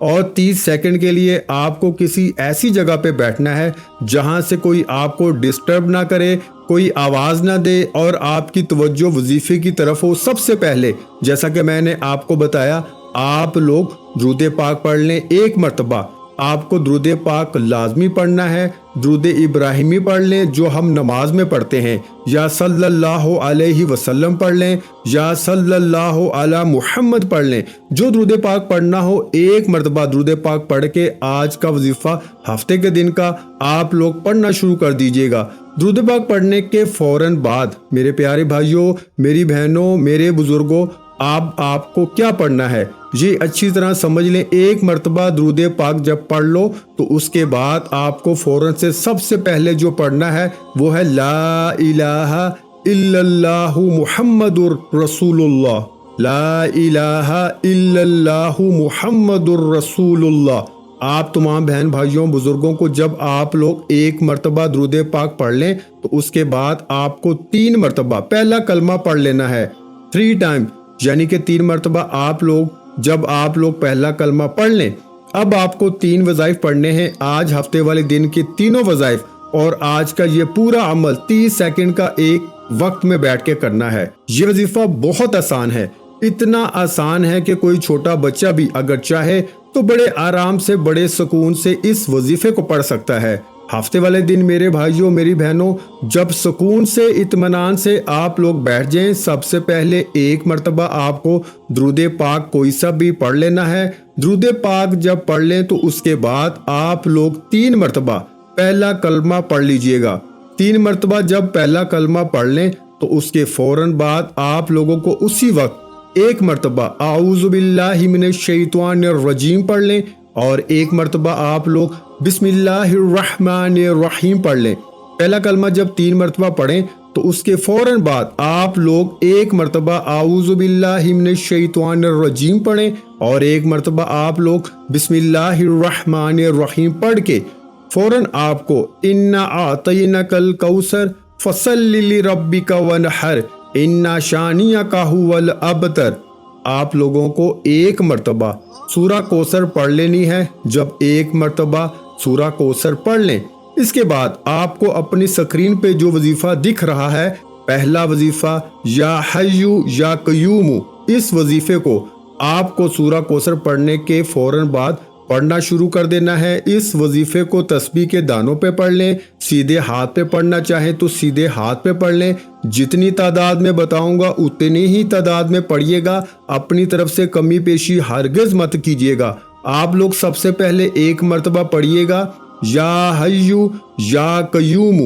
اور 30 سیکنڈ کے لیے آپ کو کسی ایسی جگہ پہ بیٹھنا ہے جہاں سے کوئی آپ کو ڈسٹرب نہ کرے، کوئی آواز نہ دے اور آپ کی توجہ وظیفے کی طرف ہو۔ سب سے پہلے جیسا کہ میں نے آپ کو بتایا، آپ لوگ درود پاک پڑھ لیں 1 مرتبہ۔ آپ کو درود پاک لازمی پڑھنا ہے۔ درود ابراہیمی پڑھ لیں جو ہم نماز میں پڑھتے ہیں، یا صلی اللہ علیہ وسلم پڑھ لیں، یا صلی اللہ علی محمد پڑھ لیں۔ جو درود پاک پڑھنا ہو 1 مرتبہ درود پاک پڑھ کے آج کا وظیفہ ہفتے کے دن کا آپ لوگ پڑھنا شروع کر دیجئے گا۔ درود پاک پڑھنے کے فوراً بعد میرے پیارے بھائیوں، میری بہنوں، میرے بزرگوں، آپ کو کیا پڑھنا ہے یہ اچھی طرح سمجھ لیں۔ 1 مرتبہ درود پاک جب پڑھ لو تو اس کے بعد آپ کو فوراً سے سب سے پہلے جو پڑھنا ہے وہ ہے لا الہ الا اللہ محمد رسول اللہ، لا الہ الا اللہ محمد رسول اللہ۔ آپ تمام بہن بھائیوں بزرگوں کو جب آپ لوگ 1 مرتبہ درود پاک پڑھ لیں تو اس کے بعد آپ کو 3 مرتبہ پہلا کلمہ پڑھ لینا ہے 3 ٹائم، یعنی کہ 3 مرتبہ جب آپ لوگ پہلا کلمہ پڑھ لیں، اب آپ کو 3 وظائف پڑھنے ہیں آج ہفتے والے دن کے تینوں وظائف، اور آج کا یہ پورا عمل 30 سیکنڈ کا ایک وقت میں بیٹھ کے کرنا ہے۔ یہ وظیفہ بہت آسان ہے، اتنا آسان ہے کہ کوئی چھوٹا بچہ بھی اگر چاہے تو بڑے آرام سے، بڑے سکون سے اس وظیفے کو پڑھ سکتا ہے۔ ہفتے والے دن میرے بھائیوں، میری بہنوں، جب سکون سے، اطمینان سے آپ لوگ بیٹھ جائیں، سب سے پہلے 1 مرتبہ آپ کو درود پاک کوئی سا بھی پڑھ لینا ہے۔ درود پاک جب پڑھ لیں تو اس کے بعد آپ لوگ 3 مرتبہ پہلا کلمہ پڑھ لیجئے گا۔ 3 مرتبہ جب پہلا کلمہ پڑھ لیں تو اس کے فوراً بعد آپ لوگوں کو اسی وقت 1 مرتبہ اعوذ باللہ من الشیطان الرجیم پڑھ لیں، اور 1 مرتبہ آپ لوگ بسم اللہ الرحمن الرحیم پڑھ لیں۔ پہلا کلمہ جب 3 مرتبہ پڑھیں تو اس کے فوراً بعد آپ لوگ 1 مرتبہ اعوذ باللہ من الشیطان الرجیم پڑھیں، اور 1 مرتبہ آپ لوگ بسم اللہ الرحمن الرحیم پڑھ کے فوراً آپ کو انا اعطیناک الکوثر فصلی لربک وانحر انا شانیک ھو الابتر، آپ لوگوں کو 1 مرتبہ سورہ کوثر پڑھ لینی ہے۔ جب 1 مرتبہ سورہ کوثر پڑھ لیں، اس کے بعد آپ کو اپنی سکرین پہ جو وظیفہ دکھ رہا ہے، پہلا وظیفہ یا حیو یا قیوم، اس وظیفے کو آپ کو سورہ کوثر پڑھنے کے فوراً بعد پڑھنا شروع کر دینا ہے۔ اس وظیفے کو تسبیح کے دانوں پہ پڑھ لیں، سیدھے ہاتھ پہ پڑھنا چاہیں تو سیدھے ہاتھ پہ پڑھ لیں۔ جتنی تعداد میں بتاؤں گا اتنی ہی تعداد میں پڑھیے گا، اپنی طرف سے کمی پیشی ہرگز مت کیجیے گا۔ آپ لوگ سب سے پہلے 1 مرتبہ پڑھیے گا یا حیو یا قیوم،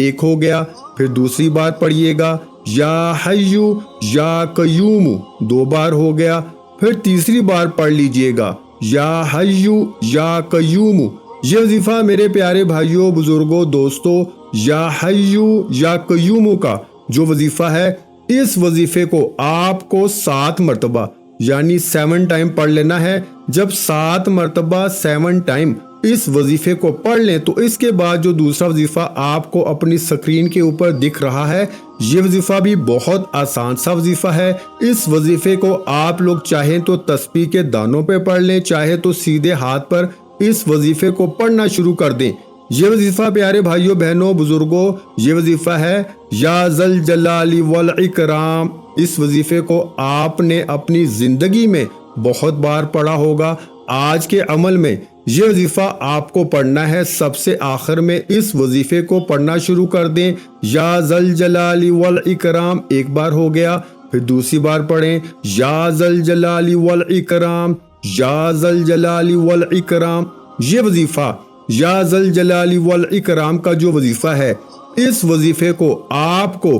1 ہو گیا، پھر دوسری بار پڑھیے گا یا حیو یا قیوم، 2 بار ہو گیا، پھر تیسری بار پڑھ لیجئے گا یا حیو یا قیوم۔ یہ وظیفہ میرے پیارے بھائیوں، بزرگوں، دوستوں، یا حیو یا قیوم کا جو وظیفہ ہے، اس وظیفے کو آپ کو 7 مرتبہ یعنی 7 ٹائم پڑھ لینا ہے۔ جب 7 مرتبہ 7 ٹائم اس وظیفے کو پڑھ لیں تو اس کے بعد جو دوسرا وظیفہ آپ کو اپنی سکرین کے اوپر دکھ رہا ہے، یہ وظیفہ بھی بہت آسان سا وظیفہ ہے۔ اس وظیفے کو آپ لوگ چاہیں تو تسبیح کے دانوں پہ پڑھ لیں، چاہے تو سیدھے ہاتھ پر اس وظیفے کو پڑھنا شروع کر دیں۔ یہ وظیفہ پیارے بھائیوں بہنوں بزرگوں، یہ وظیفہ ہے یا ذل جلال والاکرام۔ اس وظیفے کو آپ نے اپنی زندگی میں بہت بار پڑھا ہوگا۔ آج کے عمل میں یہ وظیفہ آپ کو پڑھنا ہے، سب سے آخر میں اس وظیفے کو پڑھنا شروع کر دیں۔ یا ذل جلال والاکرام 1 بار ہو گیا، پھر دوسری بار پڑھیں یا ذل جلال والاکرام، یا ذل جلال والاکرام۔ یہ وظیفہ یا ذل جلال والاکرام کا جو وظیفہ ہے، اس وظیفے کو آپ کو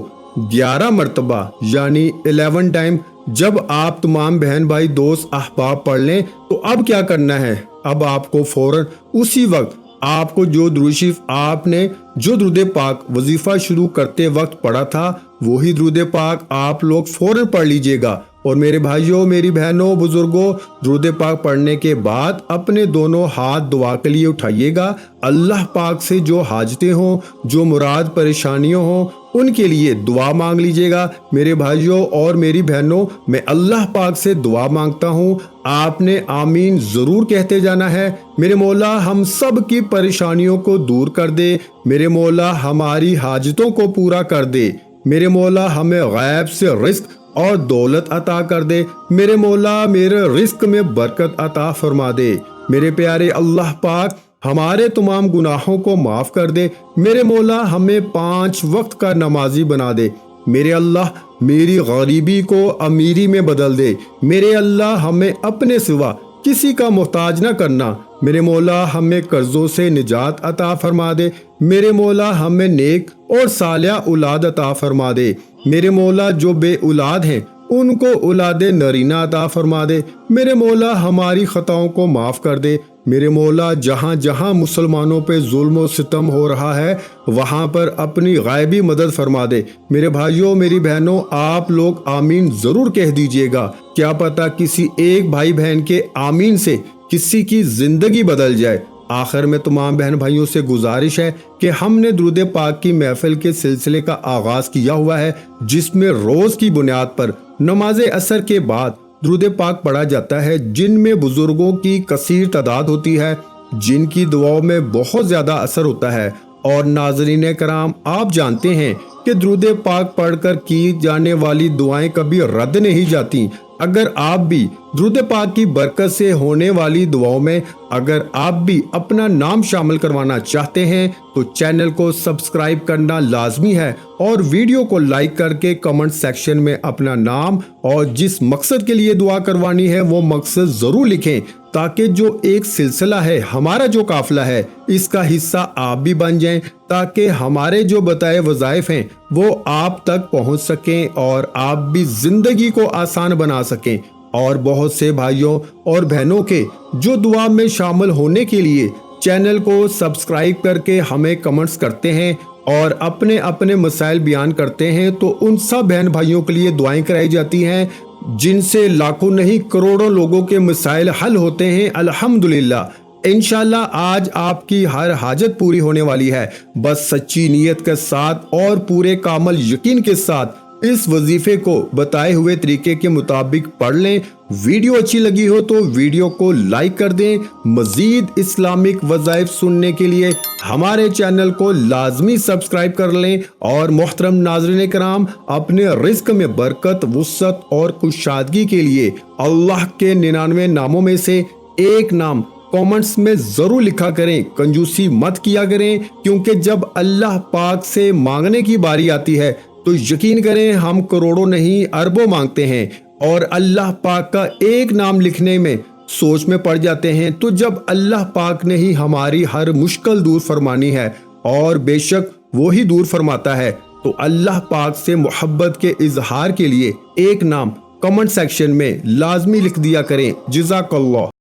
11 مرتبہ یعنی 11 ٹائم جب آپ تمام بہن بھائی دوست احباب پڑھ لیں تو اب کیا کرنا ہے، اب آپ کو فوراً اسی وقت آپ کو جو درود شریف آپ نے جو درود پاک وظیفہ شروع کرتے وقت پڑھا تھا، وہی درود پاک آپ لوگ فوراً پڑھ لیجئے گا، اور میرے بھائیوں، میری بہنوں، بزرگوں، درود پاک پڑھنے کے بعد اپنے دونوں ہاتھ دعا کے لیے اٹھائیے گا۔ اللہ پاک سے جو حاجتیں ہوں، جو مراد پریشانیوں ہوں، ان کے لیے دعا مانگ لیجئے گا۔ میرے بھائیوں اور میری بہنوں، میں اللہ پاک سے دعا مانگتا ہوں، آپ نے آمین ضرور کہتے جانا ہے۔ میرے مولا ہم سب کی پریشانیوں کو دور کر دے، میرے مولا ہماری حاجتوں کو پورا کر دے، میرے مولا ہمیں غیب سے رزق اور دولت عطا کر دے، میرے مولا میرے رزق میں برکت عطا فرما دے، میرے پیارے اللہ پاک ہمارے تمام گناہوں کو معاف کر دے، میرے مولا ہمیں 5 وقت کا نمازی بنا دے، میرے اللہ میری غریبی کو امیری میں بدل دے، میرے اللہ ہمیں اپنے سوا کسی کا محتاج نہ کرنا، میرے مولا ہمیں قرضوں سے نجات عطا فرما دے، میرے مولا ہمیں نیک اور صالح اولاد عطا فرما دے، میرے مولا جو بے اولاد ہیں ان کو اولاد نرینہ عطا فرما دے، میرے مولا ہماری خطاؤں کو معاف کر دے، میرے مولا جہاں جہاں مسلمانوں پہ ظلم و ستم ہو رہا ہے وہاں پر اپنی غائبی مدد فرما دے۔ میرے بھائیوں، میری بہنوں، آپ لوگ آمین ضرور کہہ دیجئے گا، کیا پتہ کسی ایک بھائی بہن کے آمین سے کسی کی زندگی بدل جائے۔ آخر میں تمام بہن بھائیوں سے گزارش ہے کہ ہم نے درود پاک کی محفل کے سلسلے کا آغاز کیا ہوا ہے، جس میں روز کی بنیاد پر نماز عصر کے بعد درود پاک پڑھا جاتا ہے، جن میں بزرگوں کی کثیر تعداد ہوتی ہے، جن کی دعاؤں میں بہت زیادہ اثر ہوتا ہے۔ اور ناظرین کرام، آپ جانتے ہیں کہ درود پاک پڑھ کر کی جانے والی دعائیں کبھی رد نہیں جاتی۔ اگر آپ بھی درود پاک کی برکت سے ہونے والی دعاؤں میں اگر آپ بھی اپنا نام شامل کروانا چاہتے ہیں تو چینل کو سبسکرائب کرنا لازمی ہے، اور ویڈیو کو لائک کر کے کمنٹ سیکشن میں اپنا نام اور جس مقصد کے لیے دعا کروانی ہے وہ مقصد ضرور لکھیں، تاکہ جو ایک سلسلہ ہے، ہمارا جو قافلہ ہے، اس کا حصہ آپ بھی بن جائیں، تاکہ ہمارے جو بتائے وظائف ہیں وہ آپ تک پہنچ سکیں اور آپ بھی زندگی کو آسان بنا سکیں۔ اور بہت سے بھائیوں اور بہنوں کے جو دعا میں شامل ہونے کے لیے چینل کو سبسکرائب کر کے ہمیں کمنٹس کرتے ہیں اور اپنے اپنے مسائل بیان کرتے ہیں، تو ان سب بہن بھائیوں کے لیے دعائیں کرائی جاتی ہیں، جن سے لاکھوں نہیں کروڑوں لوگوں کے مسائل حل ہوتے ہیں الحمدللہ۔ انشاءاللہ آج آپ کی ہر حاجت پوری ہونے والی ہے، بس سچی نیت کے ساتھ اور پورے کامل یقین کے ساتھ اس وظیفے کو بتائے ہوئے طریقے کے مطابق پڑھ لیں۔ ویڈیو اچھی لگی ہو تو ویڈیو کو لائک کر دیں۔ مزید اسلامک وظائف سننے کے لیے ہمارے چینل کو لازمی سبسکرائب کر لیں، اور محترم ناظرین کرام، اپنے رزق میں برکت، وسعت اور کشادگی کے لیے اللہ کے 99 ناموں میں سے ایک نام کامنٹس میں ضرور لکھا کریں، کنجوسی مت کیا کریں، کیونکہ جب اللہ پاک سے مانگنے کی باری آتی ہے تو یقین کریں ہم کروڑوں نہیں اربوں مانگتے ہیں، اور اللہ پاک کا ایک نام لکھنے میں سوچ میں پڑ جاتے ہیں، تو جب اللہ پاک نے ہی ہماری ہر مشکل دور فرمانی ہے، اور بے شک وہی دور فرماتا ہے، تو اللہ پاک سے محبت کے اظہار کے لیے ایک نام کمنٹ سیکشن میں لازمی لکھ دیا کریں۔ جزاک اللہ۔